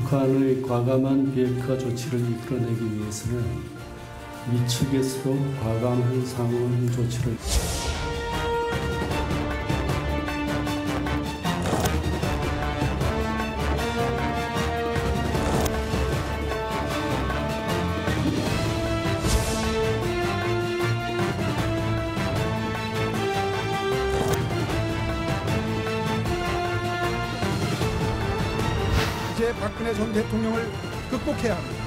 북한의 과감한 비핵화 조치를 이끌어내기 위해서는 위축에서도 과감한 상응 조치를 이제 박근혜 전 대통령을 극복해야 합니다.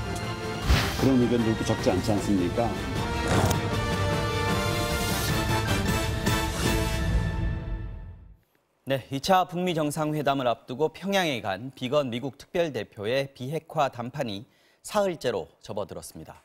그런 의견들도 적지 않지 않습니까? 네, 2차 북미 정상회담을 앞두고 평양에 간 비건 미국 특별대표의 비핵화 담판이 사흘째로 접어들었습니다.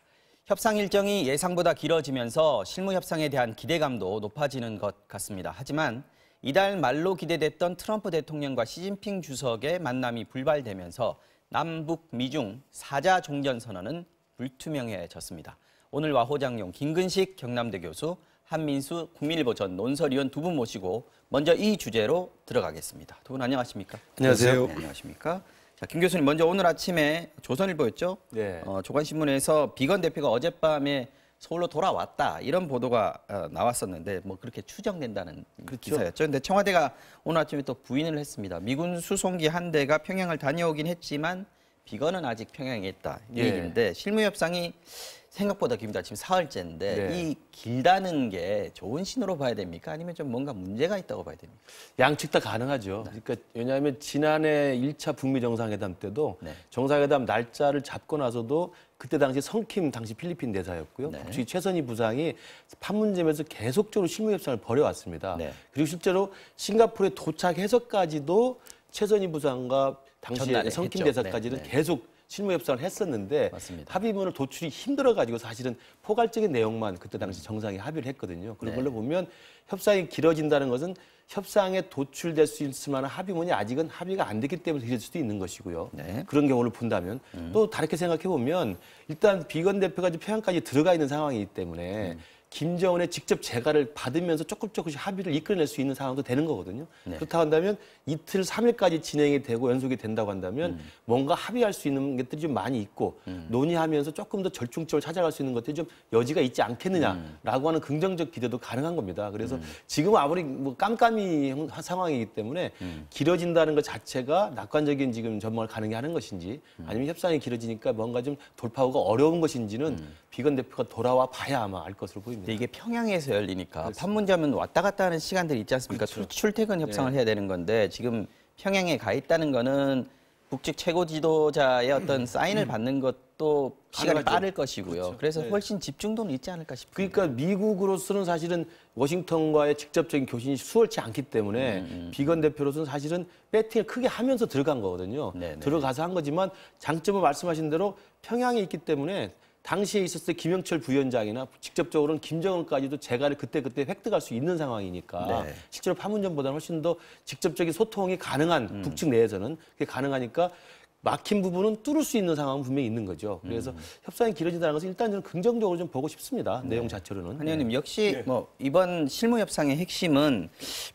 협상 일정이 예상보다 길어지면서 실무 협상에 대한 기대감도 높아지는 것 같습니다. 하지만 이달 말로 기대됐던 트럼프 대통령과 시진핑 주석의 만남이 불발되면서 남북 미중 4자 종전선언은 불투명해졌습니다. 오늘 와호장용 김근식 경남대 교수, 한민수 국민일보 전 논설위원 두 분 모시고 먼저 이 주제로 들어가겠습니다. 두 분 안녕하십니까? 안녕하세요. 네, 안녕하십니까? 자, 김 교수님 먼저 오늘 아침에 조선일보였죠? 네. 조간신문에서 비건 대표가 어젯밤에 서울로 돌아왔다 이런 보도가 나왔었는데 뭐 그렇게 추정된다는 기사였죠. 그런데 청와대가 오늘 아침에 또 부인을 했습니다. 미군 수송기 한 대가 평양을 다녀오긴 했지만 비건은 아직 평양에 있다 이 얘기인데 실무 협상이 생각보다 깁니다. 지금 사흘째인데 이 길다는 게 좋은 신호로 봐야 됩니까? 아니면 좀 뭔가 문제가 있다고 봐야 됩니까? 양측 다 가능하죠. 그러니까 왜냐하면 지난해 1차 북미 정상회담 때도 정상회담 날짜를 잡고 나서도 그때 당시 성킴 당시 필리핀 대사였고요. 북측이 최선희 부상이 판문점에서 계속적으로 실무 협상을 벌여왔습니다. 그리고 실제로 싱가포르에 도착해서까지도 최선희 부상과 당시 성킴 대사까지는 계속 실무 협상을 했었는데 합의문을 도출이 힘들어가지고 사실은 포괄적인 내용만 그때 당시 정상이 합의를 했거든요. 그런 걸로 보면 협상이 길어진다는 것은 협상에 도출될 수 있을 만한 합의문이 아직은 합의가 안 됐기 때문에 길어질 수도 있는 것이고요. 그런 경우를 본다면 또 다르게 생각해 보면 일단 비건 대표가 지금 평양까지 들어가 있는 상황이기 때문에 김정은의 직접 재가를 받으면서 조금씩 합의를 이끌어낼 수 있는 상황도 되는 거거든요. 그렇다고 한다면 이틀, 3일까지 진행이 되고 연속이 된다고 한다면 뭔가 합의할 수 있는 것들이 좀 많이 있고 논의하면서 조금 더 절충점을 찾아갈 수 있는 것들이 좀 여지가 있지 않겠느냐라고 하는 긍정적 기대도 가능한 겁니다. 그래서 지금 아무리 뭐 깜깜이 상황이기 때문에 길어진다는 것 자체가 낙관적인 지금 전망을 가능하는 것인지 아니면 협상이 길어지니까 뭔가 좀 돌파구가 어려운 것인지는 비건 대표가 돌아와 봐야 아마 알 것으로 보입니다. 이게 평양에서 열리니까 판문점은 왔다 갔다 하는 시간들이 있지 않습니까? 출퇴근 협상을 해야 되는 건데 지금 평양에 가 있다는 거는 북측 최고 지도자의 어떤 사인을 받는 것도 시간이 빠를 것이고요. 그래서 훨씬 집중도는 있지 않을까 싶습니다. 그러니까 미국으로서는 사실은 워싱턴과의 직접적인 교신이 수월치 않기 때문에 비건 대표로서는 사실은 배팅을 크게 하면서 들어간 거거든요. 들어가서 한 거지만 장점은 말씀하신 대로 평양에 있기 때문에 당시에 있었을 때 김영철 부위원장이나 직접적으로는 김정은까지도 재가를 그때그때 획득할 수 있는 상황이니까 실제로 판문점보다는 훨씬 더 직접적인 소통이 가능한 북측 내에서는 그게 가능하니까 막힌 부분은 뚫을 수 있는 상황은 분명히 있는 거죠. 그래서 협상이 길어진다는 것은 일단 저는 긍정적으로 좀 보고 싶습니다. 내용 자체로는. 한 의원님 역시 뭐 이번 실무 협상의 핵심은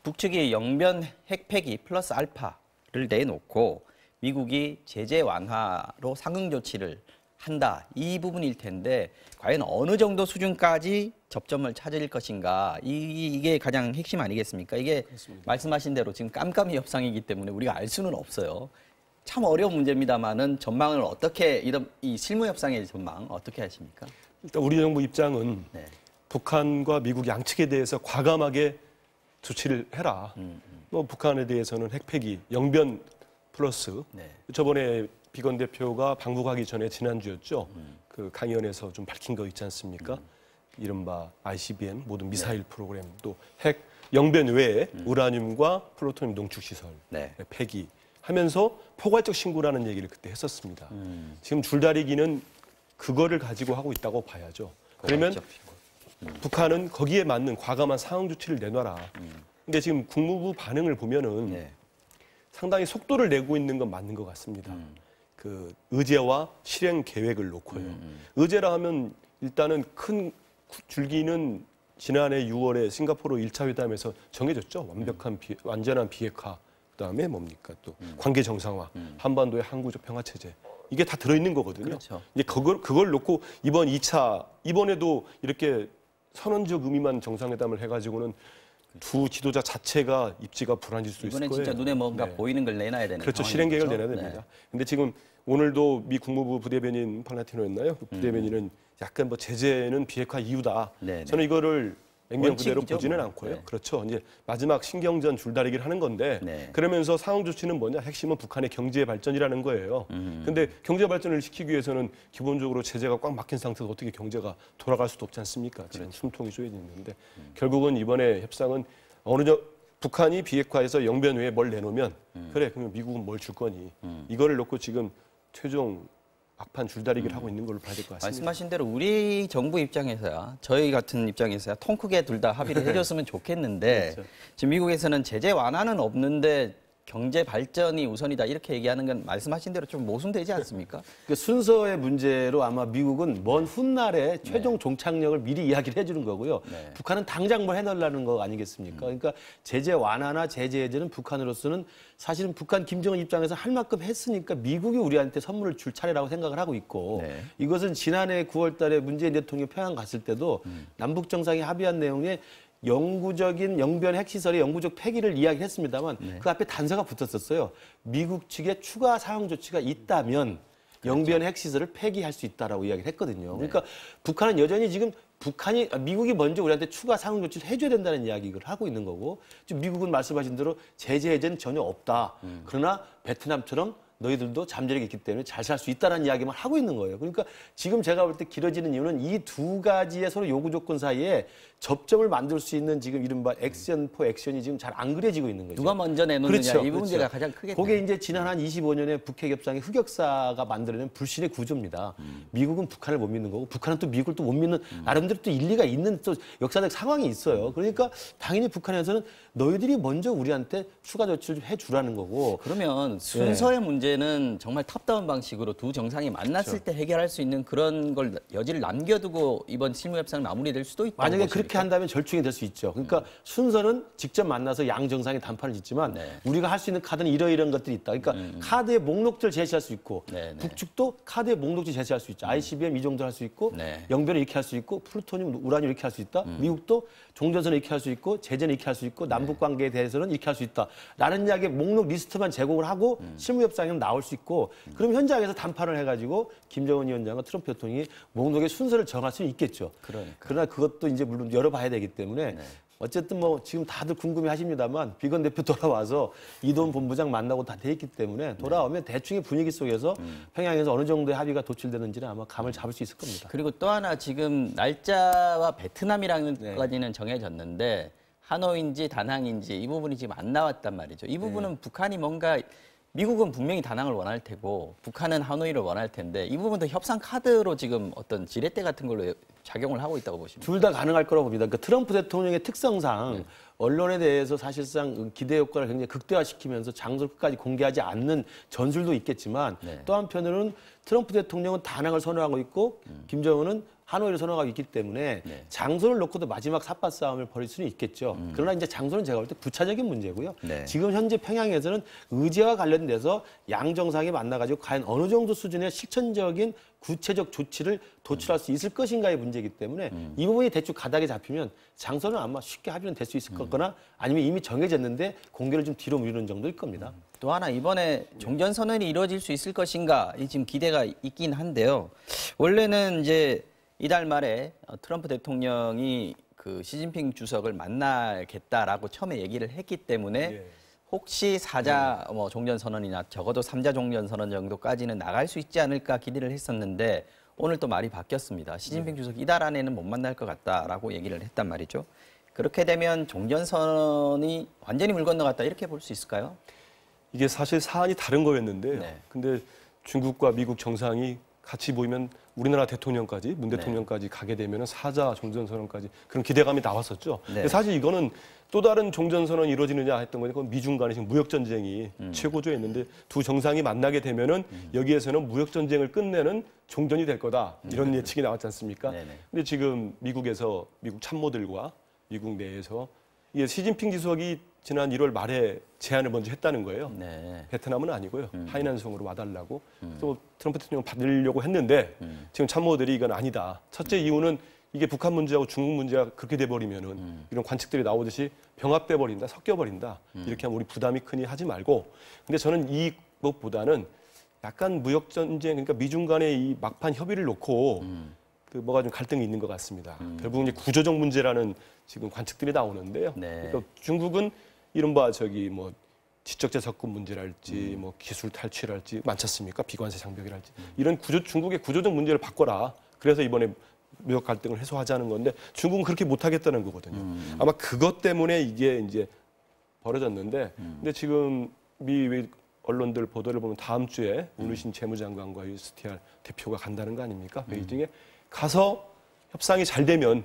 북측이 영변 핵폐기 플러스 알파를 내놓고 미국이 제재 완화로 상응 조치를 한다. 이 부분일 텐데 과연 어느 정도 수준까지 접점을 찾을 것인가. 이게 가장 핵심 아니겠습니까? 이게 말씀하신 대로 지금 깜깜이 협상이기 때문에 우리가 알 수는 없어요. 참 어려운 문제입니다만은 전망을 어떻게 이 실무 협상의 전망 어떻게 하십니까? 일단 우리 정부 입장은 북한과 미국 양측에 대해서 과감하게 조치를 해라. 뭐 북한에 대해서는 핵폐기, 영변 플러스 저번에 비건 대표가 방북하기 전에 지난주였죠. 그 강연에서 좀 밝힌 거 있지 않습니까? 이른바 ICBM 모든 미사일 프로그램 또 핵 영변 외에 우라늄과 플루토늄 농축 시설 폐기 하면서 포괄적 신고라는 얘기를 그때 했었습니다. 지금 줄다리기는 그거를 가지고 하고 있다고 봐야죠. 그러면 북한은 거기에 맞는 과감한 상응 조치를 내놔라. 근데 지금 국무부 반응을 보면은 상당히 속도를 내고 있는 건 맞는 것 같습니다. 그 의제와 실행 계획을 놓고요. 의제라 하면 일단은 큰 줄기는 지난해 6월에 싱가포르 1차 회담에서 정해졌죠. 완전한 비핵화, 그다음에 뭡니까 또 관계 정상화, 한반도의 항구적 평화 체제. 이게 다 들어있는 거거든요. 그렇죠. 이제 그걸 놓고 이번 2차 이번에도 이렇게 선언적 의미만 정상회담을 해가지고는 두 지도자 자체가 입지가 불안해질 수 있을 거예요. 이번엔 진짜 눈에 뭔가 보이는 걸 내놔야 되는 그렇죠. 상황인 실행 계획을 거죠? 내놔야 됩니다. 근데 지금 오늘도 미 국무부 부대변인 팔라티노였나요? 그 부대변인은 약간 뭐 제재는 비핵화 이유다. 저는 이거를 액면 그대로 원칙이죠, 보지는 뭐. 않고요. 그렇죠. 이제 마지막 신경전 줄다리기를 하는 건데 그러면서 상응 조치는 뭐냐? 핵심은 북한의 경제 발전이라는 거예요. 근데 경제 발전을 시키기 위해서는 기본적으로 제재가 꽉 막힌 상태에서 어떻게 경제가 돌아갈 수도 없지 않습니까? 지금 숨통이 쪼여 있는데 결국은 이번에 협상은 북한이 비핵화해서 영변 외에 뭘 내놓으면 그래 그러면 미국은 뭘 줄 거니 이거를 놓고 지금 최종 막판 줄다리기를 하고 있는 걸로 봐야 될 것 같습니다. 말씀하신 대로 우리 정부 입장에서야 저희 같은 입장에서야 통 크게 둘 다 합의를 해줬으면 좋겠는데 그렇죠. 지금 미국에서는 제재 완화는 없는데 경제 발전이 우선이다 이렇게 얘기하는 건 말씀하신 대로 좀 모순되지 않습니까? 그 순서의 문제로 아마 미국은 먼 훗날에 최종 종착역을 미리 이야기를 해주는 거고요. 북한은 당장 뭘 해달라는 거 아니겠습니까? 그러니까 제재 완화나 제재 해제는 북한으로서는 사실은 북한 김정은 입장에서 할 만큼 했으니까 미국이 우리한테 선물을 줄 차례라고 생각을 하고 있고 이것은 지난해 9월 달에 문재인 대통령이 평양 갔을 때도 남북 정상이 합의한 내용에 영구적인 영변 핵시설의 영구적 폐기를 이야기했습니다만 그 앞에 단서가 붙었었어요. 미국 측에 추가 사용 조치가 있다면 영변 핵시설을 폐기할 수 있다라고 이야기를 했거든요. 그러니까 북한은 여전히 지금 미국이 먼저 우리한테 추가 사용 조치를 해줘야 된다는 이야기를 하고 있는 거고 지금 미국은 말씀하신 대로 제재 해제는 전혀 없다. 그러나 베트남처럼 너희들도 잠재력이 있기 때문에 잘 살 수 있다는 이야기만 하고 있는 거예요. 그러니까 지금 제가 볼 때 길어지는 이유는 이 두 가지의 서로 요구 조건 사이에 접점을 만들 수 있는 지금 이른바 액션 포 액션이 지금 잘 안 그려지고 있는 거죠. 누가 먼저 내놓느냐 이 문제가 가장 크겠네요. 그게 이제 지난 한 25년의 북핵 협상의 흑역사가 만들어낸 불신의 구조입니다. 미국은 북한을 못 믿는 거고 북한은 또 미국을 또 못 믿는 나름대로 또 일리가 있는 또 역사적 상황이 있어요. 그러니까 당연히 북한에서는 너희들이 먼저 우리한테 추가 조치를 해주라는 거고. 그러면 순서의 문제는 정말 탑다운 방식으로 두 정상이 만났을 때 해결할 수 있는 그런 걸 여지를 남겨두고 이번 실무협상 마무리될 수도 있다. 만약에 그렇게 한다면 절충이 될 수 있죠. 그러니까 순서는 직접 만나서 양 정상이 담판을 짓지만 우리가 할 수 있는 카드는 이러이러한 것들이 있다. 그러니까 카드의 목록들을 제시할 수 있고 북측도 카드의 목록지 제시할 수 있죠. ICBM 이 정도 할 수 있고 영변을 이렇게 할 수 있고 플루토늄, 우라늄 이렇게 할 수 있다. 미국도 종전선을 이렇게 할 수 있고 제재는 이렇게 할 수 있고 남북 관계에 대해서는 이렇게 할 수 있다. 라는 이야기의 목록 리스트만 제공을 하고 실무협상에는 나올 수 있고 그럼 현장에서 담판을 해가지고 김정은 위원장과 트럼프 대통령이 목록의 순서를 정할 수는 있겠죠. 그러나 그것도 이제 물론 열어봐야 되기 때문에 어쨌든 뭐 지금 다들 궁금해하십니다만 비건 대표 돌아와서 이동 본부장 만나고 다 돼 있기 때문에 돌아오면 대충의 분위기 속에서 평양에서 어느 정도의 합의가 도출되는지는 아마 감을 잡을 수 있을 겁니다. 그리고 또 하나 지금 날짜와 베트남이라는 까지는 정해졌는데 하노이인지 다낭인지 이 부분이 지금 안 나왔단 말이죠. 이 부분은 북한이 뭔가 미국은 분명히 다낭을 원할 테고 북한은 하노이를 원할 텐데 이 부분도 협상 카드로 지금 어떤 지렛대 같은 걸로 작용을 하고 있다고 보십니까? 둘 다 가능할 거라고 봅니다. 그러니까 트럼프 대통령의 특성상 언론에 대해서 사실상 기대 효과를 굉장히 극대화시키면서 장소를 끝까지 공개하지 않는 전술도 있겠지만 또 한편으로는 트럼프 대통령은 다낭을 선호하고 있고 김정은은 하노이를 선호하고 있기 때문에 장소를 놓고도 마지막 삿바 싸움을 벌일 수는 있겠죠. 그러나 이제 장소는 제가 볼 때 부차적인 문제고요. 지금 현재 평양에서는 의제와 관련돼서 양 정상이 만나가지고 과연 어느 정도 수준의 실천적인 구체적 조치를 도출할 수 있을 것인가의 문제이기 때문에 이 부분이 대충 가닥에 잡히면 장소는 아마 쉽게 합의는 될 수 있을 거거나 아니면 이미 정해졌는데 공개를 좀 뒤로 미루는 정도일 겁니다. 또 하나 이번에 종전선언이 이루어질 수 있을 것인가 이 지금 기대가 있긴 한데요. 원래는 이제 이달 말에 트럼프 대통령이 그 시진핑 주석을 만나겠다라고 처음에 얘기를 했기 때문에 혹시 4자 뭐 종전선언이나 적어도 3자 종전선언 정도까지는 나갈 수 있지 않을까 기대를 했었는데 오늘 또 말이 바뀌었습니다. 시진핑 주석 이달 안에는 못 만날 것 같다라고 얘기를 했단 말이죠. 그렇게 되면 종전선언이 완전히 물 건너갔다 이렇게 볼 수 있을까요? 이게 사실 사안이 다른 거였는데요. 근데 중국과 미국 정상이 같이 모이면 우리나라 대통령까지 문 대통령까지 가게 되면 4자 종전선언까지 그런 기대감이 나왔었죠. 근데 사실 이거는 또 다른 종전선언이 이루어지느냐 했던 거니까 미중 간의 지금 무역전쟁이 최고조였는데 두 정상이 만나게 되면은 여기에서는 무역전쟁을 끝내는 종전이 될 거다. 이런 예측이 나왔지 않습니까? 근데 지금 미국 참모들과 미국 내에서 이게 시진핑 주석이 지난 1월 말에 제안을 먼저 했다는 거예요. 네. 베트남은 아니고요. 하이난성으로 와달라고. 또 트럼프 대통령 받으려고 했는데 지금 참모들이 이건 아니다. 첫째 이유는 이게 북한 문제하고 중국 문제가 그렇게 돼버리면은 이런 관측들이 나오듯이 병합돼 버린다, 섞여 버린다. 이렇게 하면 우리 부담이 크니 하지 말고. 근데 저는 이것보다는 약간 무역 전쟁, 그러니까 미중 간의 이 막판 협의를 놓고 그 뭐가 좀 갈등이 있는 것 같습니다. 결국은 이제 구조적 문제라는 지금 관측들이 나오는데요. 네. 그러니까 중국은 이른바 뭐 지적재 접근 문제랄지 뭐 기술 탈취랄지 많지 않습니까? 비관세 장벽이랄지 이런 중국의 구조적 문제를 바꿔라. 그래서 이번에 무역 갈등을 해소하자는 건데 중국은 그렇게 못하겠다는 거거든요. 아마 그것 때문에 이게 이제 벌어졌는데 근데 지금 미 언론들 보도를 보면 다음 주에 문우신 재무장관과 STR 대표가 간다는 거 아닙니까? 베이징에 가서 협상이 잘 되면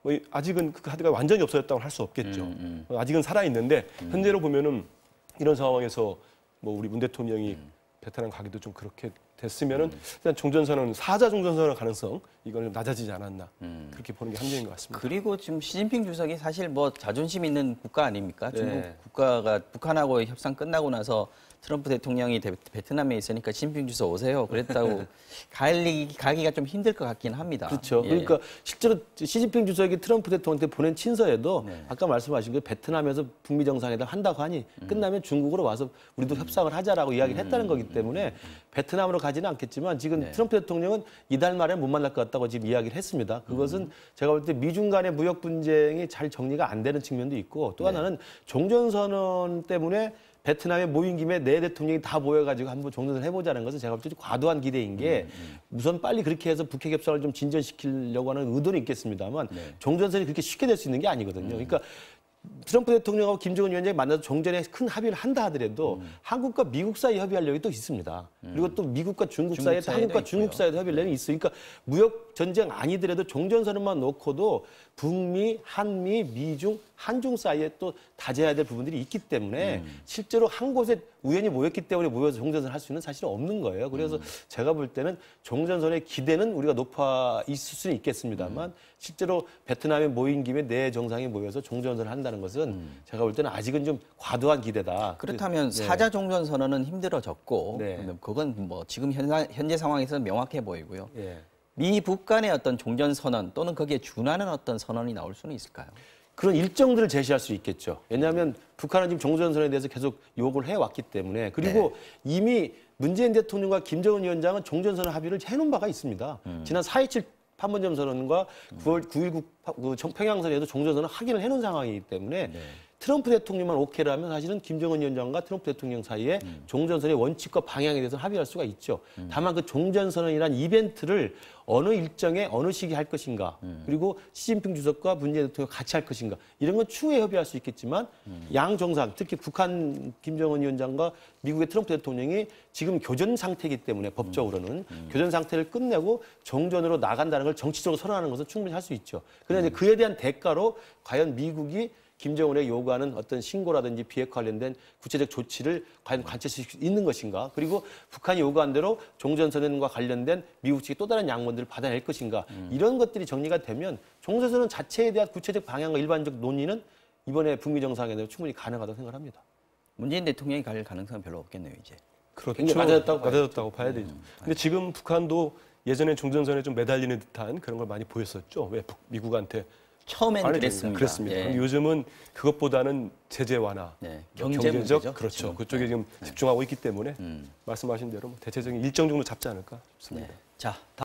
뭐 아직은 그 카드가 완전히 없어졌다고 할 수 없겠죠. 아직은 살아 있는데 현재로 보면은 이런 상황에서 뭐 우리 문 대통령이 베트남 가기도 좀 그렇게 됐으면은 일단 종전선언 사자 종전선언 가능성 이거는 좀 낮아지지 않았나 그렇게 보는 게 합리적인 것 같습니다. 그리고 지금 시진핑 주석이 사실 뭐 자존심 있는 국가 아닙니까? 네. 중국 국가가 북한하고 협상 끝나고 나서 트럼프 대통령이 베트남에 있으니까 시진핑 주석 오세요. 그랬다고 가기가 좀 힘들 것 같긴 합니다. 그렇죠. 예. 그러니까 실제로 시진핑 주석이 트럼프 대통령한테 보낸 친서에도 아까 말씀하신 그 베트남에서 북미 정상회담 한다고 하니 끝나면 중국으로 와서 우리도 협상을 하자라고 이야기를 했다는 거기 때문에 베트남으로 가지는 않겠지만 지금 트럼프 대통령은 이달 말에 못 만날 것 같다고 지금 이야기를 했습니다. 그것은 제가 볼 때 미중 간의 무역 분쟁이 잘 정리가 안 되는 측면도 있고 또 하나는 종전선언 때문에 베트남에 모인 김에 내 대통령이 다 모여가지고 한번 종전을 해보자는 것은 제가 볼 때 과도한 기대인 게 우선 빨리 그렇게 해서 북핵 협상을 좀 진전시키려고 하는 의도는 있겠습니다만 종전선이 그렇게 쉽게 될 수 있는 게 아니거든요. 그러니까 트럼프 대통령하고 김정은 위원장이 만나서 종전에 큰 합의를 한다 하더라도 한국과 미국 사이 협의하려고 또 있습니다. 그리고 또 미국과 중국 사이에 또 한국과 중국 사이에도 협의를 있어요. 그러니까 무역 전쟁 아니더라도 종전선언만 놓고도 북미, 한미, 미중, 한중 사이에 또 다져야 될 부분들이 있기 때문에 실제로 한 곳에 우연히 모였기 때문에 모여서 종전선언을 할 수 있는 사실은 없는 거예요. 그래서 제가 볼 때는 종전선언의 기대는 우리가 높아 있을 수는 있겠습니다만 실제로 베트남에 모인 김에 내 정상이 모여서 종전선언을 한다는 것은 제가 볼 때는 아직은 좀 과도한 기대다. 그렇다면 사자 종전 선언은 힘들어졌고 그건 뭐 지금 현재 상황에서는 명확해 보이고요. 예. 미북 간의 어떤 종전 선언 또는 거기에 준하는 어떤 선언이 나올 수는 있을까요? 그런 일정들을 제시할 수 있겠죠. 왜냐하면 북한은 지금 종전선언에 대해서 계속 요구를 해왔기 때문에 그리고 이미 문재인 대통령과 김정은 위원장은 종전선언 합의를 해놓은 바가 있습니다. 지난 4.27 판문점 선언과 9월 9.19 평양선언에도 종전선언을 확인을 해놓은 상황이기 때문에 트럼프 대통령만 오케이를 하면 사실은 김정은 위원장과 트럼프 대통령 사이에 종전선언의 원칙과 방향에 대해서 합의할 수가 있죠. 다만 그 종전선언이란 이벤트를 어느 일정에 어느 시기에 할 것인가 그리고 시진핑 주석과 문재인 대통령 같이 할 것인가 이런 건 추후에 협의할 수 있겠지만 양 정상 특히 북한 김정은 위원장과 미국의 트럼프 대통령이 지금 교전 상태이기 때문에 법적으로는 교전 상태를 끝내고 정전으로 나간다는 걸 정치적으로 선언하는 것은 충분히 할 수 있죠. 그런데 이제 그에 대한 대가로 과연 미국이 김정은에 요구하는 어떤 신고라든지 비핵화 관련된 구체적 조치를 과연 관철시킬 수 있는 것인가? 그리고 북한이 요구한 대로 종전선언과 관련된 미국 측의 또 다른 양문들을 받아낼 것인가? 이런 것들이 정리가 되면 종전선언 자체에 대한 구체적 방향과 일반적 논의는 이번에 북미 정상회담에 충분히 가능하다고 생각합니다. 문재인 대통령이 갈 가능성은 별로 없겠네요, 이제. 그렇죠. 낮아졌다고 봐야 되죠. 근데 지금 북한도 예전에 종전선언에 좀 매달리는 듯한 그런 걸 많이 보였었죠. 왜 미국한테 처음에는 그랬습니다. 그렇습니다. 예. 요즘은 그것보다는 제재 완화, 경제 문제죠. 그렇죠. 그쪽에 지금 집중하고 있기 때문에 말씀하신 대로 대체적인 일정 정도 잡지 않을까 싶습니다. 자.